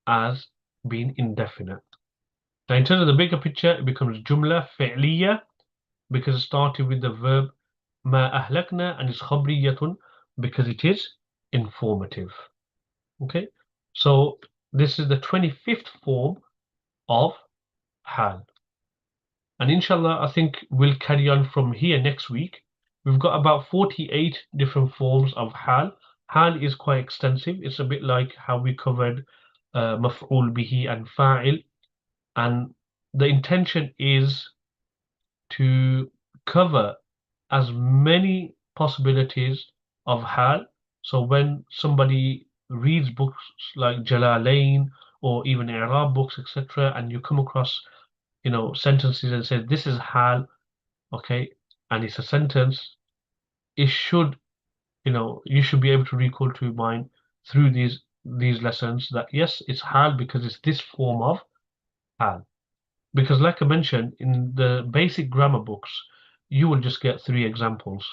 as being indefinite. Now, in terms of the bigger picture, it becomes jumla fi'liya because it started with the verb ma ahlakna, and it's khabriyatun because it is informative. Okay, so this is the 25th form of hal. And inshallah, I think we'll carry on from here next week. We've got about 48 different forms of hal. Hal is quite extensive. It's a bit like how we covered maf'ul bihi and fa'il. And the intention is to cover as many possibilities of hal. So when somebody reads books like Jalalain or even Arab books, etc., and you come across sentences and says this is hal, okay, and it's a sentence, it should, you should be able to recall to your mind through these lessons that yes, it's hal because it's this form of hal. Because like I mentioned, in the basic grammar books, you will just get 3 examples.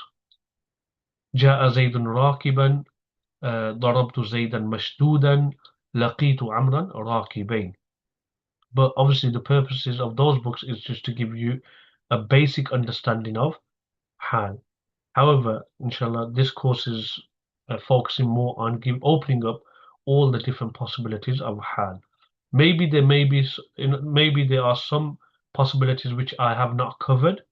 جاء زيد راكبا, ضربت زيدا مشدودا, لقيت عمرا راكبين. But obviously the purposes of those books is just to give you a basic understanding of hal. However, inshallah, this course is focusing more on opening up all the different possibilities of hal. Maybe there are some possibilities which I have not covered,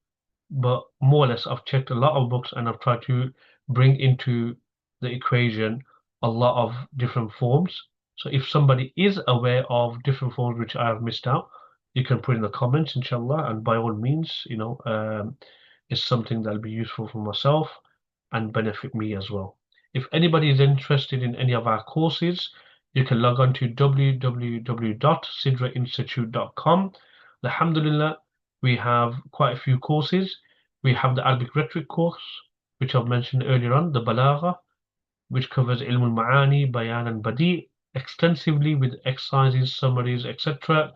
but more or less I've checked a lot of books and I've tried to bring into the equation a lot of different forms. So if somebody is aware of different forms which I have missed out, you can put in the comments, inshallah, and by all means, it's something that'll be useful for myself and benefit me as well. If anybody is interested in any of our courses, you can log on to www.sidrainstitute.com. Alhamdulillah, we have quite a few courses. We have the Arabic rhetoric course, which I've mentioned earlier on, the Balagha, which covers Ilm al-Ma'ani, Bayan and Badi extensively with exercises, summaries, etc.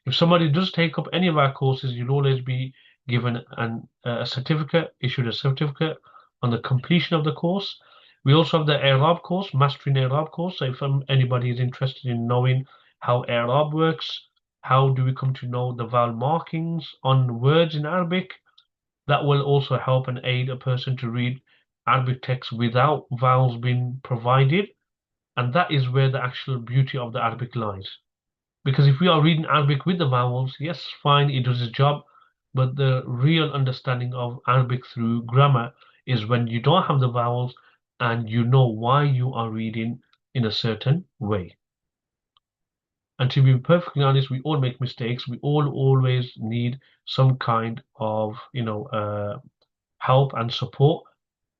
If somebody does take up any of our courses, you'll always be given a certificate, issued a certificate on the completion of the course. We also have the Arab course, Mastering Arab course. So if anybody is interested in knowing how Arab works, how do we come to know the vowel markings on words in Arabic, that will also help and aid a person to read Arabic text without vowels being provided. And that is where the actual beauty of the Arabic lies. Because if we are reading Arabic with the vowels, yes, fine, it does its job. But the real understanding of Arabic through grammar is when you don't have the vowels and you know why you are reading in a certain way. And to be perfectly honest, we all make mistakes. We all always need some kind of, help and support,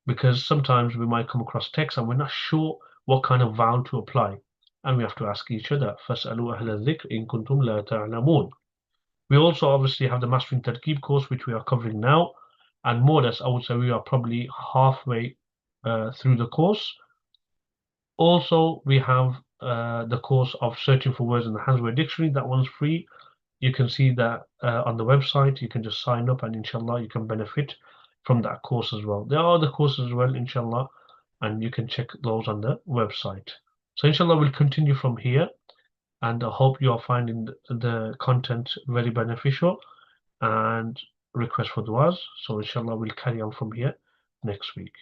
because sometimes we might come across text and we're not sure what kind of vowel to apply. And we have to ask each other, فَاسْأَلُوا أَهْلَ الذِّكْرِ إِن كُنتُمْ لَا تَعْلَمُونَ. We also obviously have the Mastering Tarkeeb course, which we are covering now. And more or less, I would say we are probably halfway through the course. Also, we have the course of searching for words in the Handsword Dictionary. That one's free. You can see that on the website. You can just sign up and inshallah you can benefit from that course as well. There are other courses as well, inshallah, and you can check those on the website. So inshallah we'll continue from here, and I hope you are finding the content very beneficial and request for du'as. So inshallah we'll carry on from here next week.